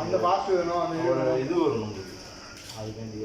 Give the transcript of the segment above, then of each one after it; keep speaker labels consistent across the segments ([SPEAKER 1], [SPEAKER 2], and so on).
[SPEAKER 1] அந்த பாஸ்ட் வேணும், அந்த
[SPEAKER 2] இது வரணும் அதுக்காண்டி.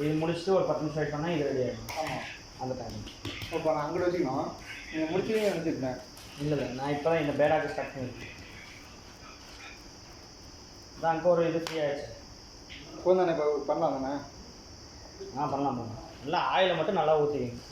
[SPEAKER 3] இது முடிச்சுட்டு ஒரு 10 நிமிஷம் வெயிட் பண்ணால் இது ரெடி ஆகிடும்.
[SPEAKER 1] ஆமாம்,
[SPEAKER 3] அந்த டைம்.
[SPEAKER 1] இப்போ நான் அங்கே வச்சுக்கணும். நீங்கள் முடிச்சுன்னு நினச்சிருந்தேன்.
[SPEAKER 3] இல்லை நான் இப்போ தான் இந்த பேடாக்கு ஸ்டார்ட் பண்ணியிருக்கேன். அதான் அங்கே ஒரு இது ஃப்ரீ ஆகிடுச்சு.
[SPEAKER 1] இப்போ தானே இப்போ பண்ணலாம் தானே?
[SPEAKER 3] பண்ணலாம். நல்லா ஆயிலை மட்டும் நல்லா ஊற்றிக்கிங்க.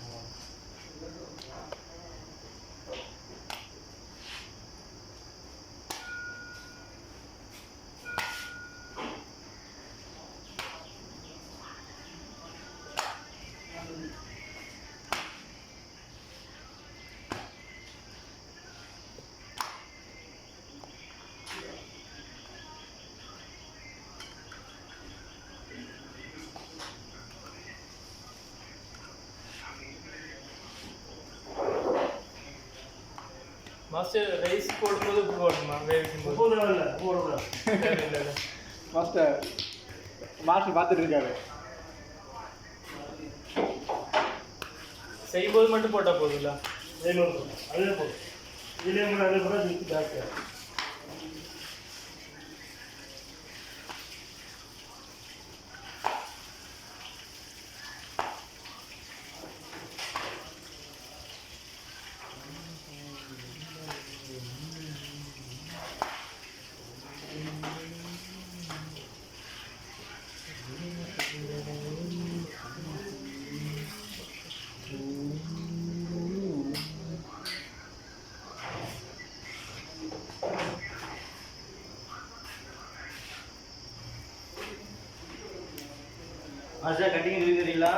[SPEAKER 4] மாஸ்டர் ரைஸ் போடும்போது உப்பு போடணுமா? வேவிக்கும்போது
[SPEAKER 1] மாஸ்டர் பார்த்துட்டு இருக்காரு.
[SPEAKER 4] செய்யும்போது மட்டும் போட்டால் போதுங்களா?
[SPEAKER 2] அதே போதும். இதுலேயே கூட அதே கூட ஜாஸ்தியாக.
[SPEAKER 3] சார் கட்டிங் இருக்கிறீங்களா?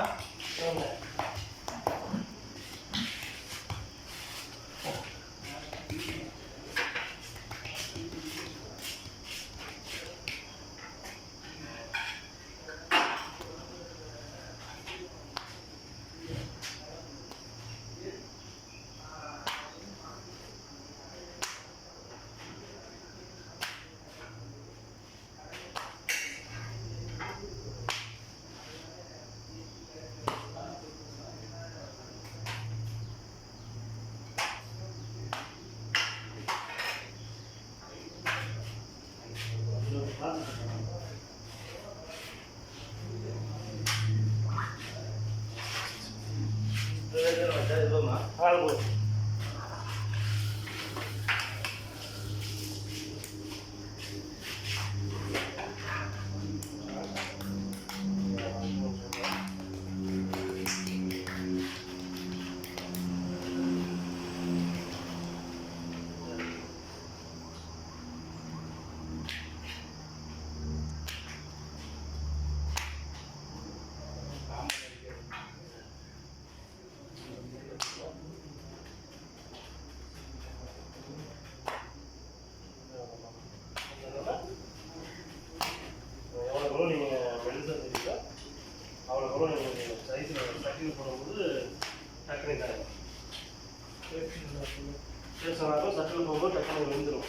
[SPEAKER 2] சட்டில் போகும்போது டக்குனு விழுந்துடும்.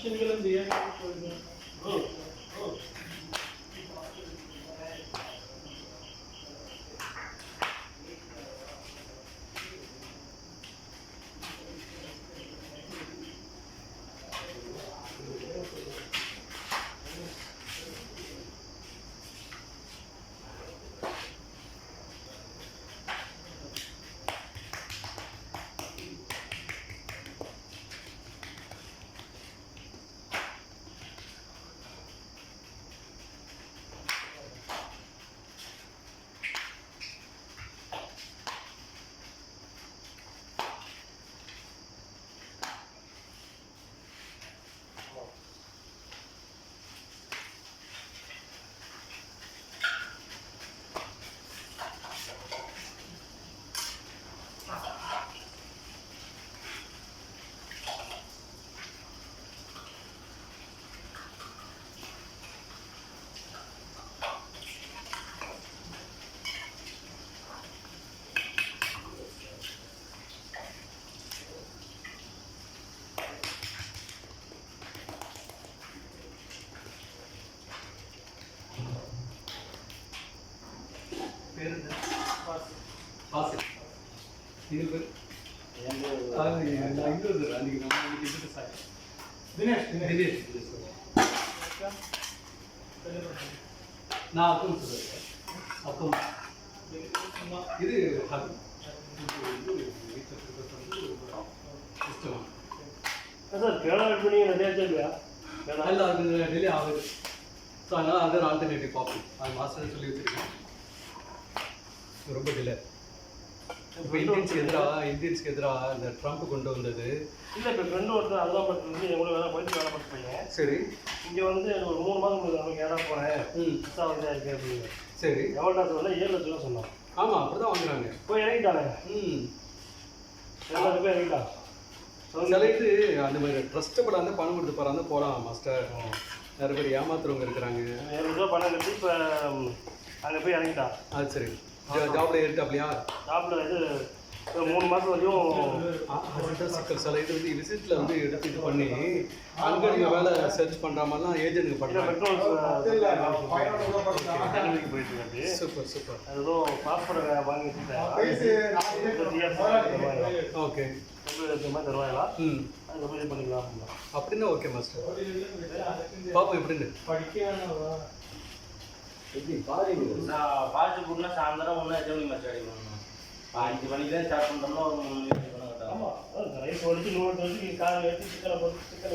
[SPEAKER 4] மனுஷங்களும் பிரியாணி போடுங்க.
[SPEAKER 2] சார் கேரளா பண்ணி நிறைய இல்லையா
[SPEAKER 5] இல்லை அது டிலே ஆகுது. ஸோ அதனால் அது ஒரு ஆல்டர்னேட்டிவ் பார்ப்போம். அது மாஸ்டர் சொல்லி வச்சுருக்கேன். ரொம்ப டிலே. இப்போ இந்தியன்ஸ்க்கு எதிராக இந்த ட்ரம்ப் கொண்டு வந்தது.
[SPEAKER 2] இல்லை இப்போ ஃப்ரெண்டு ஒருத்தர் அதெல்லாம் பண்ணுறது எவ்வளோ வேலை போயிட்டு வேலை பார்த்துப்பீங்க.
[SPEAKER 5] சரி. இங்கே
[SPEAKER 2] வந்து ஒரு 3 மாதம் அவங்க கேரளா போனேன். புதுசாக வந்து இருக்கு அப்படின்னு.
[SPEAKER 5] சரி.
[SPEAKER 2] எவ்வளோ சொன்னால் 7 லட்சம் ரூபா சொன்னான்.
[SPEAKER 5] ஆமாம் அப்படி தான் வாங்குறாங்க.
[SPEAKER 2] போய் இறங்கிட்டானே. 7 லட்சம் போய் இறங்கிட்டான்.
[SPEAKER 5] சிலைட்டு அந்த மாதிரி ட்ரஸ்டபுளாக வந்து பணம் கொடுத்து போகிறாங்க போகலாம் மாஸ்டர். நிறைய பேர் ஏமாத்துறவங்க இருக்கிறாங்க.
[SPEAKER 2] 7 லட்ச ரூபா பணம் கட்டி இப்போ அங்கே போய் இறங்கிட்டான்.
[SPEAKER 5] அது சரி. ஜாப்ல ஏறிட்டாப்லையா?
[SPEAKER 2] ஜாப்ல இது 3 மாதம் வரையும்
[SPEAKER 5] சிக்கல் சில இது வந்து விசிட்டில் வந்து எடுத்து இது பண்ணி அங்கே நீங்கள் வேலை சர்ச் பண்ணுற மாதிரிலாம் ஏஜென்ட்டுக்கு பண்ணுறாங்க.
[SPEAKER 2] போயிட்டு இருக்கு.
[SPEAKER 5] Super super.
[SPEAKER 2] அது ஏதோ பாஸ்போர்ட் வாங்கி வச்சுட்டேன்.
[SPEAKER 5] ஓகே.
[SPEAKER 2] மாதிரி தருவாங்களா? அது போய் பண்ணிக்கலாம்.
[SPEAKER 5] அப்படின்னா ஓகே மாஸ்டர். பாப்போம் எப்படின்னு.
[SPEAKER 3] ஃபாஸ்ட் ஃபுட்னா சாயந்தரம் 1 மணி மச்சாடி பண்ணணும். 5 மணிக்கு தான் ஸ்டார்ட் பண்ணுறோம்னா ஒரு 3 மணி பண்ண
[SPEAKER 2] ஆமாம் ரைஸ் ஒடிச்சு நூறு வச்சு காலை வெட்டி சிக்கனை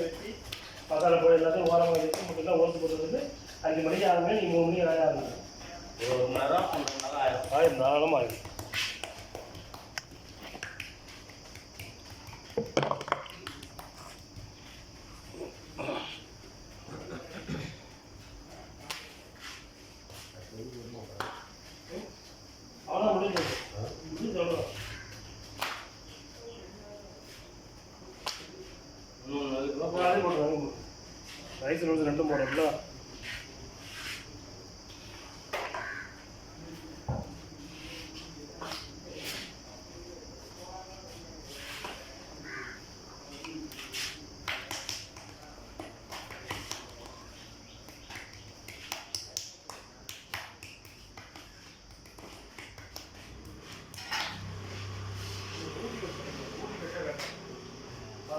[SPEAKER 2] வெட்டி மசாலா போய் எல்லாத்தையும் ஓரமாக வச்சு மட்டும்தான் ஓட்டு போட்டு 5 மணிக்கு ஆகுமே நீ 3 மணிக்கு வேலையாக இருக்கும்.
[SPEAKER 3] ஒரு 1 மணி நேரம் 1 மணி நேரம் ஆயிடும்.
[SPEAKER 2] தாராளமாக ஆகிடும். அவ்வளோ முடிஞ்சது. ரைஸ் வந்து 2 போடுறோம்ல.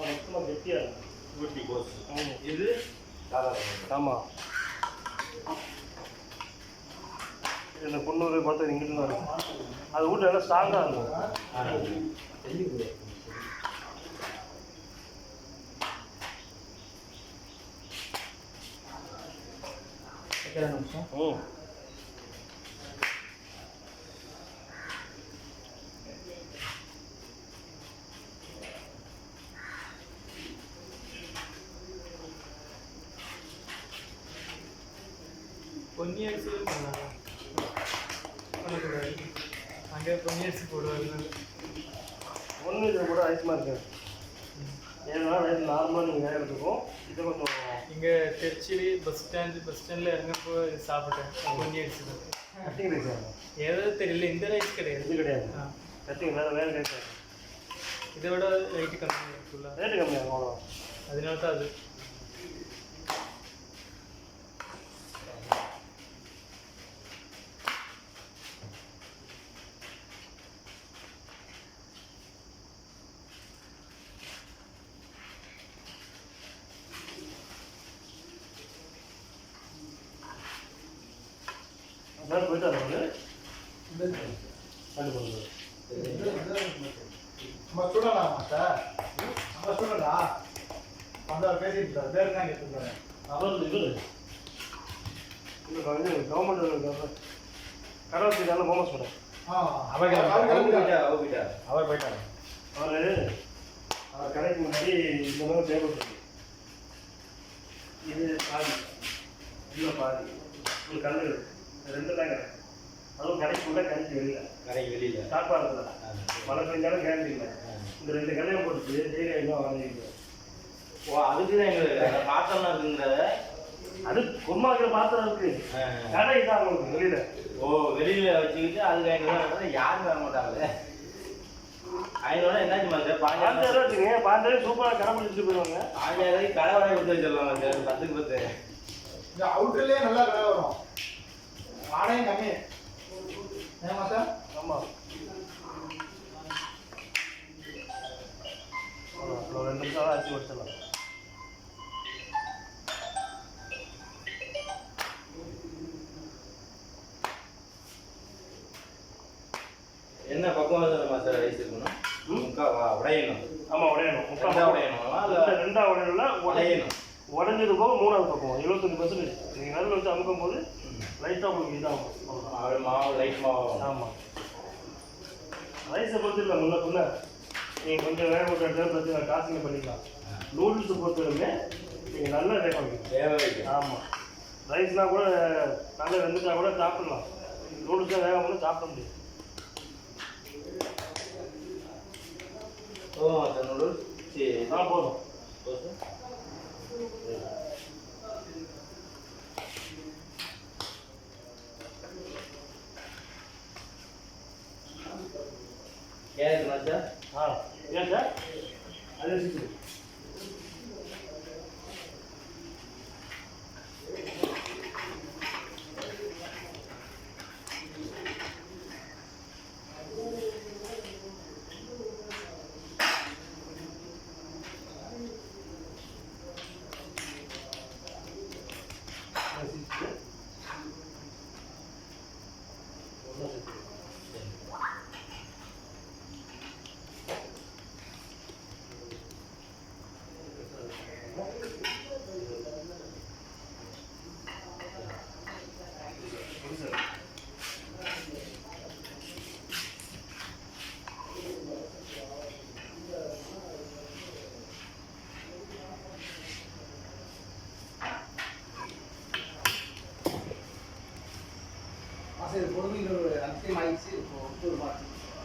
[SPEAKER 2] மொத்தமாக கெட்டியாக
[SPEAKER 3] ஊட்டி கோஸ்.
[SPEAKER 2] ஆமாம்
[SPEAKER 3] இது
[SPEAKER 2] ஆமாம். இந்த பொண்ணு பார்த்து இங்கிட்டு தான் இருக்கும். அது வீட்டில் எல்லாம் ஸ்ட்ராங்காக இருக்கும்.
[SPEAKER 4] பொன்னி அரிசி பண்ணக்கூடாது. அங்கே பொன்னி அரிசி போடுவாங்க.
[SPEAKER 2] ஒன்று இது கூட ஐஸ்மா இருக்காது. ஏன்னா ரைஸ் நார்மலாக நீங்கள் வேக எடுத்துக்கும். இது கொஞ்சம்
[SPEAKER 4] இங்கே திருச்சி பஸ் ஸ்டாண்டில் இறங்கப்போ சாப்பிட்டேன். பொன்னி அரிசி தான்
[SPEAKER 2] கட்டிங் ரைஸ்
[SPEAKER 4] ஏதோ தெரியல. இந்த ரைஸ் கிடையாது.
[SPEAKER 2] இது கிடையாது. கட்டிங் வேறு ரைஸ்
[SPEAKER 4] இதை விட ரேட்டு கம்மி இருக்குல்ல.
[SPEAKER 2] ரேட்டு கம்மியாகும். அவ்வளோ
[SPEAKER 4] அதனால தான் அது
[SPEAKER 2] அதான் போயிட்டு வந்து கண்டு போடுறது
[SPEAKER 1] நம்ம ஸ்டூடெண்டா சார் நம்ம ஸ்டூடெண்டா வந்தால் பேசிட்டு சார் பேர் தான் கேட்டுருந்தாரு
[SPEAKER 2] அவர் இது வந்து கவர்மெண்ட் கடவுள் நல்ல மோமஸ் பண்ணேன்
[SPEAKER 1] அவர் போயிட்டாரு
[SPEAKER 2] அவர் கடைக்கு முன்னாடி இந்த மாதிரி டேபிள் இருக்கு இது பாதி இல்லை பாதி ஒரு கல் ரெண்டு தான் கடை அதுவும் கடைக்கு உள்ள கடைக்கு வெளியில் ஸ்டாப்பாக இருக்குதா மழை பெஞ்சாலும் கேரண்டி இல்லை இந்த ரெண்டு கல்லையும் போட்டுட்டு டெய்லி இன்னும் வாங்கிக்கிறேன்
[SPEAKER 3] ஓ அதுக்கு தான் எங்களுக்கு பாத்திரம்லாம் இருக்குங்கிறத
[SPEAKER 2] அது குருமாக்கிற பாத்திரம் இருக்கு கடை இதான் உங்களுக்கு வெளியில
[SPEAKER 3] வெளியில வச்சுக்கிட்டு அதுக்கு 500 யாரும் வர மாட்டாங்களே 500 என்னாச்சு சார்
[SPEAKER 2] 5000 வச்சுங்க 5000 சூப்பராக கடை பிடிச்சிட்டு போயிடுவாங்க
[SPEAKER 3] 5000 கடை வரை கொடுத்து வச்சிடலாம் சார் 10க்கு 10
[SPEAKER 1] இந்த அவுட்டர்லேயே நல்லா கடை வரும் வாடகையும் கம்மி ஏமா சார்
[SPEAKER 2] ஆமாம் 2 நிமிஷம் அரிசி வச்சிடலாம்
[SPEAKER 3] என்ன பக்கம் சார் ரைஸ் இருக்கணும் உடையணும்
[SPEAKER 2] ஆமாம் உடையணும்
[SPEAKER 3] உடையணுமா இல்லை
[SPEAKER 2] ரெண்டா உடையணும்னா
[SPEAKER 3] உடையணும்
[SPEAKER 2] உடஞ்சது போக 3வது பக்கம் 75% நீங்கள் நடுவில் வச்சு அமுக்கும் போது லைட்டாக உங்களுக்கு இதாகும்
[SPEAKER 3] மாவு லைட் மாவு
[SPEAKER 2] ஆமாம் ரைஸை பொறுத்து இல்லை முன்ன பின்ன நீங்கள் கொஞ்சம் வேக போட்டு எடுத்து பிரச்சனை காசுங்க பண்ணிக்கலாம் நூடுல்ஸை பொறுத்தவரைக்குமே நீங்கள் நல்லா வேக வைக்கணும்
[SPEAKER 3] வேக வைக்கணும்
[SPEAKER 2] ஆமாம் ரைஸ்னால் கூட நல்லா வெந்துட்டா கூட சாப்பிடலாம் நூடுல்ஸாக வேக போது சாப்பிட முடியும்
[SPEAKER 3] சார் நூடுல்ஸ் சரி
[SPEAKER 2] போதும்
[SPEAKER 3] கேட்குறா சார்
[SPEAKER 2] ஏன் சார்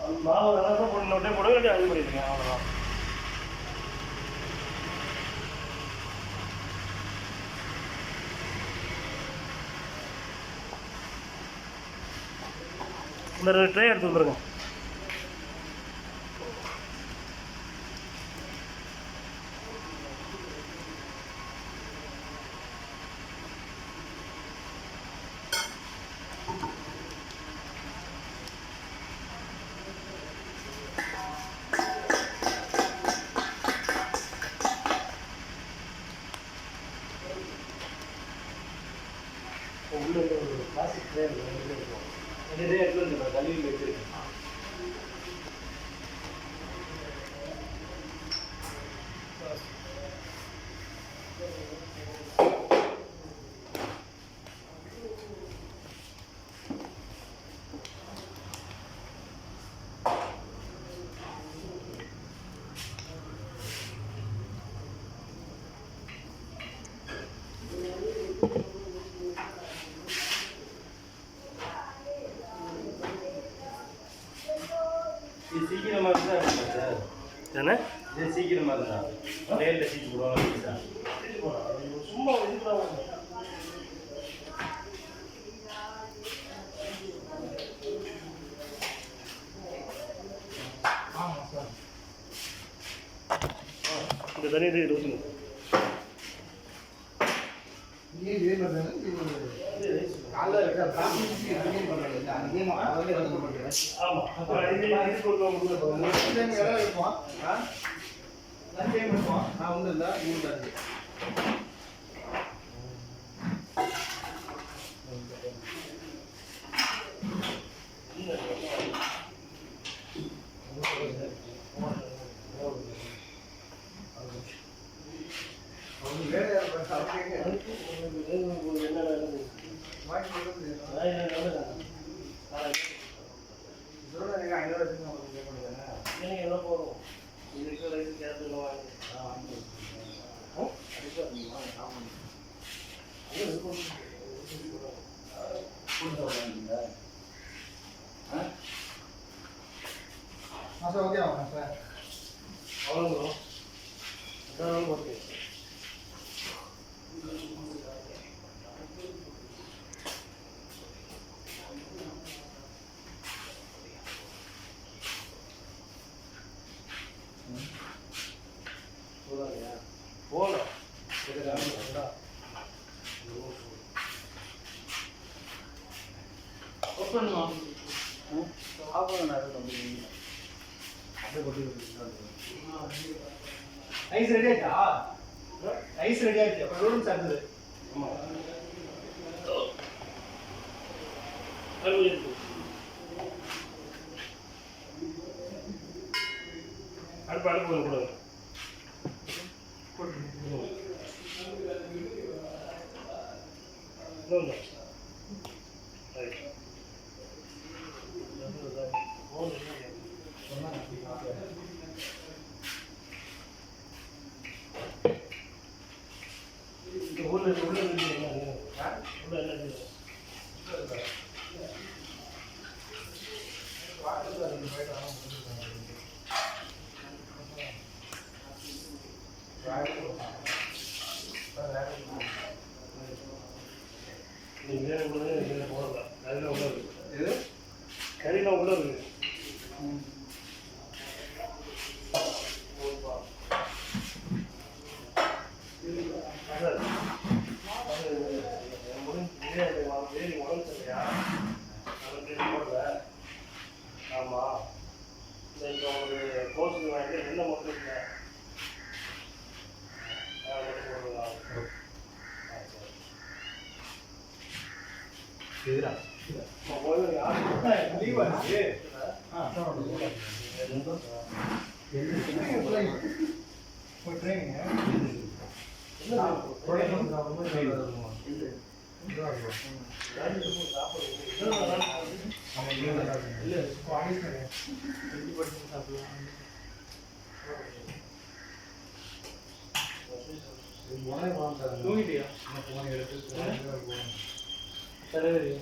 [SPEAKER 2] அது மாவு நல்லா போட்டு நோட்டே போடுங்க இல்லாட்டி அது பண்ணிடுங்க அவ்வளோதான் இந்த 2 ட்ரே எடுத்து வந்துருங்க உள்ள ஒரு பிளாஸ்டிக் ட்ரே இருக்கும் இதே எடுத்து வந்து கல்வியில் வச்சிருக்கேன்
[SPEAKER 3] இது சீக்கிரமாக இருந்தால் சார்
[SPEAKER 2] என்ன
[SPEAKER 3] இது சீக்கிரமாக இருந்தால் டேலில் சீக்கிரம் போடுவாங்க சார்
[SPEAKER 2] சும்மா
[SPEAKER 1] ஆமாம் சார்
[SPEAKER 2] இந்த தண்ணி இது ஊற்றுங்க
[SPEAKER 1] காலைல இருக்கிற
[SPEAKER 2] ஆமாம் அப்புறம் இது கொடுக்க
[SPEAKER 1] இருப்போம் நான் ஒன்றும் இல்லை மூணு இருக்கு சார் ஓகே ஆகும் சார்.
[SPEAKER 2] அவ்வளோ ஓகே. போகலாம்
[SPEAKER 1] ஐஸ் ரெடி ஆயிட்டா? ஐஸ் ரெடி ஆயிடுச்சு. அப்போ ரூம் சார்ஜது.
[SPEAKER 2] அடுப்பு அடுப்பு கூட கறிலாம் உள்ள இருக்கு. ஆமா இந்த ஒரு கோர்ஸ் வாங்கி என்ன மட்டும் இல்லை
[SPEAKER 1] லீவ் ஆச்சு. ஒரு ட்ரைனிங்
[SPEAKER 4] தூங்கிட்டியா? தலைவரி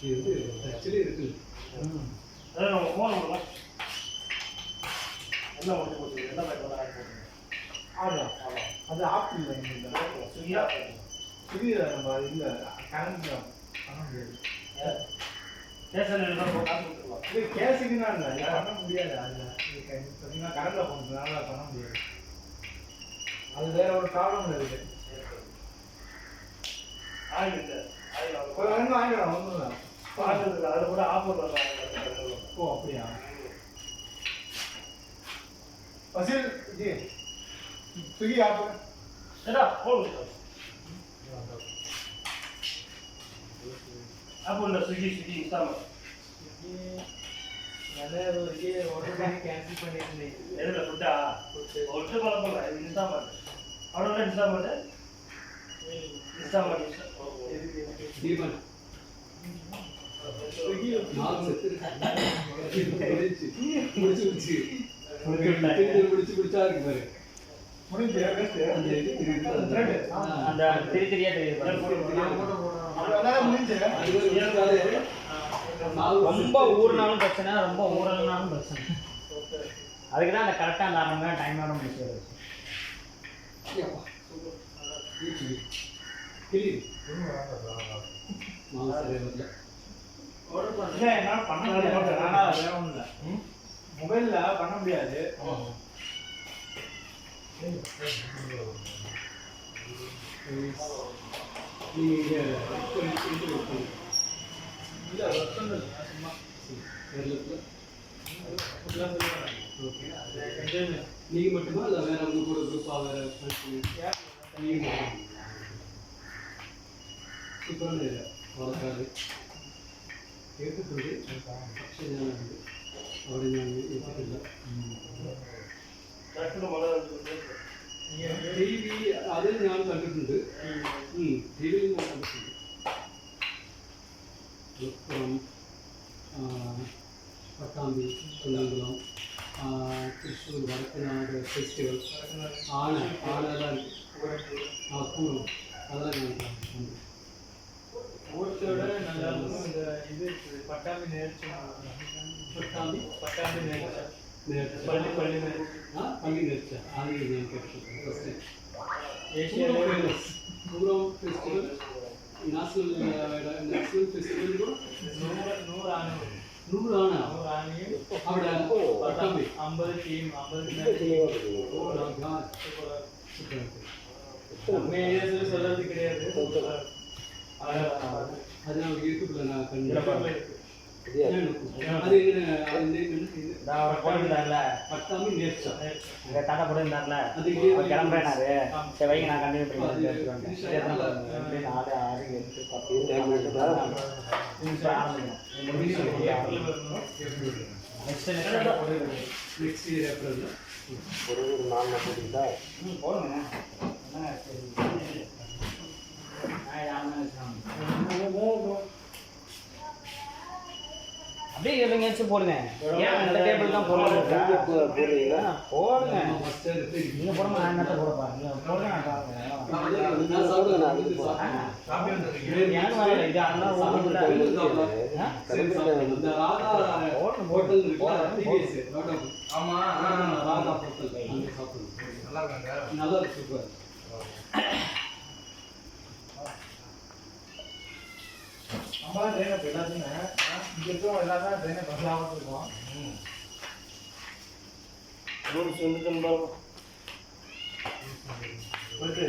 [SPEAKER 5] இது ஆக்சுவலி இருக்கு.
[SPEAKER 2] நம்ம ஃபோன் பண்ணலாம். என்ன பண்ணி போச்சு என்ன பேப்பர்
[SPEAKER 1] ஆமாம் அது ஆப்ஷன் இல்லை.
[SPEAKER 2] ஸ்விக்கியா
[SPEAKER 1] ஸ்விக்கி நம்ம இல்லை கரண்ட் பண்ண முடியாது.
[SPEAKER 2] ஸ்டேஷன் காசு கொடுத்துருலாம்.
[SPEAKER 1] இது கேஸுக்குன்னா இல்லை இது பண்ண முடியாது. அதில் பார்த்தீங்கன்னா கரண்டில் போனதுனால பண்ண முடியாது. அது வேற ஒரு ப்ராப்ளம் இருக்குது.
[SPEAKER 2] ஆயிடுச்சு
[SPEAKER 1] ஒரு ரெண்டு வாங்கிக்கலாம் ஒன்றும் இல்லை.
[SPEAKER 2] அதில் கூட ஆஃபர்
[SPEAKER 1] ஓ அப்படியா? பசில் ஜி ஸ்விக்கி ஆஃபர்
[SPEAKER 2] ஏடா ஃபோன் ஆப் இல்லை ஸ்விக்கி இன்ஸ்டால்மெண்ட்
[SPEAKER 4] கேன்சல் பண்ணியிருந்தேன்.
[SPEAKER 2] எதில் ஃபுட்டா ஃபுட்டு பழக்கம் இது இன்ஸ்டால்மெண்ட் அவ்வளோ இன்ஸ்டால்மெண்ட்
[SPEAKER 5] தீபன் நான் முடிச்சா இருக்கு பாரு.
[SPEAKER 1] முடிஞ்சு
[SPEAKER 5] அந்த இது
[SPEAKER 3] அந்த திரியா தெரியுது.
[SPEAKER 1] முடிஞ்சு
[SPEAKER 3] ரொம்ப ஊர்னாலும் பிரச்சனை, ரொம்ப ஊரல்னாலும் பிரச்சனை. அதுக்கு தான் அந்த கரெக்டாக அந்த 1/2 மணி நேரம் டைம் வேணும் முடிச்சு.
[SPEAKER 5] ஆர்டர் பண்ண
[SPEAKER 1] இல்லை என்னால் பண்ண முடியாது. ஆனால் வேற ஒன்றும் இல்லை, மொபைலில் பண்ண முடியாது.
[SPEAKER 5] நீங்கள்
[SPEAKER 1] இல்லை ஒர்க் பண்ணல சும்மா
[SPEAKER 5] கேரளத்தில்
[SPEAKER 1] அப்படிலாம் சொல்லுவாங்க.
[SPEAKER 5] ஓகே.
[SPEAKER 1] என்ஜாய்மெண்ட்.
[SPEAKER 5] நீங்கள் மட்டுமா இல்லை வேற உங்க கூட குரூப்பாக வேற ஃப்ரெண்ட்ஸ்? நீங்கள் சூப்பரான ஏரியா வளர்க்காது കേട്ടിട്ടുണ്ട് പക്ഷേ ഞാനുണ്ട് അവിടെ ഞാൻ എത്തിയിട്ടില്ല. ടി വി അതിൽ ഞാൻ കണ്ടിട്ടുണ്ട്, ടി വിയിൽ ഞാൻ കണ്ടിട്ടുണ്ട്. മലപ്പുറം, പട്ടാമ്പി, കുന്നംകുളം, തൃശ്ശൂർ, വടക്കനാട് ഫെസ്റ്റിവൽ, ആനെല്ലാം പൂരം அதெல்லாம் நான் கண்டிട്ടുണ്ട്.
[SPEAKER 1] ஊர்ச்சோட நல்லா இருக்கும். இந்த இது இருக்குது, பட்டாம்பி நேர்ச்சி. பட்டாம்பி நேர்ச்சி பள்ளி
[SPEAKER 5] പള്ളി നേർച്ച ആദ്യം ഞാൻ കേട്ടിട്ടുണ്ട്. ഫസ്റ്റ്
[SPEAKER 1] ஏசியாவில்
[SPEAKER 5] famous Pooram festival, national festival കൂടെ
[SPEAKER 1] 100 ആന
[SPEAKER 5] 100 ആന
[SPEAKER 1] 100 ആനയും
[SPEAKER 5] അവിടെ പട്ടാമ്പി
[SPEAKER 1] 50 ടീം 50 நம்ம ஏரியாவில் சொல்றது கிடையாது.
[SPEAKER 5] அது நான் யூடியூப்ல நான் கண்டு
[SPEAKER 3] அது
[SPEAKER 5] பட்டாம்பி நேர்ச்ச
[SPEAKER 3] தாத்தா போட்டு இருந்தார்ல,
[SPEAKER 5] அது
[SPEAKER 3] கிளம்புறேனாரு. சரி வைங்க, நான் கண்டினியூ பண்ணி 4 6 8 10
[SPEAKER 5] நெக்ஸ்ட் இயர் ஏப்ரல்
[SPEAKER 3] ஒரு 4 நாள் போட்டுக்கிட்டா போடுங்க. அப்படியே எங்கேயாச்சும் போடுங்க. ஏன் அந்த டேபிள் தான் போடுறீங்களா? போடுங்க. நீங்க போடுங்க, நான் என்னத்த போட பாருங்க. போடுங்க, நான் பாருங்க. எனக்கு வரல இது, அதெல்லாம்
[SPEAKER 5] ஹோட்டல் ஆமா ராதா ஹோட்டல் அங்கே சாப்பிடுங்க.
[SPEAKER 1] நல்லா இருக்காங்க.
[SPEAKER 5] நல்லா இருக்கு, சூப்பர்.
[SPEAKER 1] நம்மளாம் ட்ரெயினை எல்லாத்தையுமே இங்கே இருக்கோம், எல்லாரும் ட்ரெயினை பஸ்ஸாக இருக்கோம்.
[SPEAKER 2] ரூல்ஸ் வந்து போயிட்டு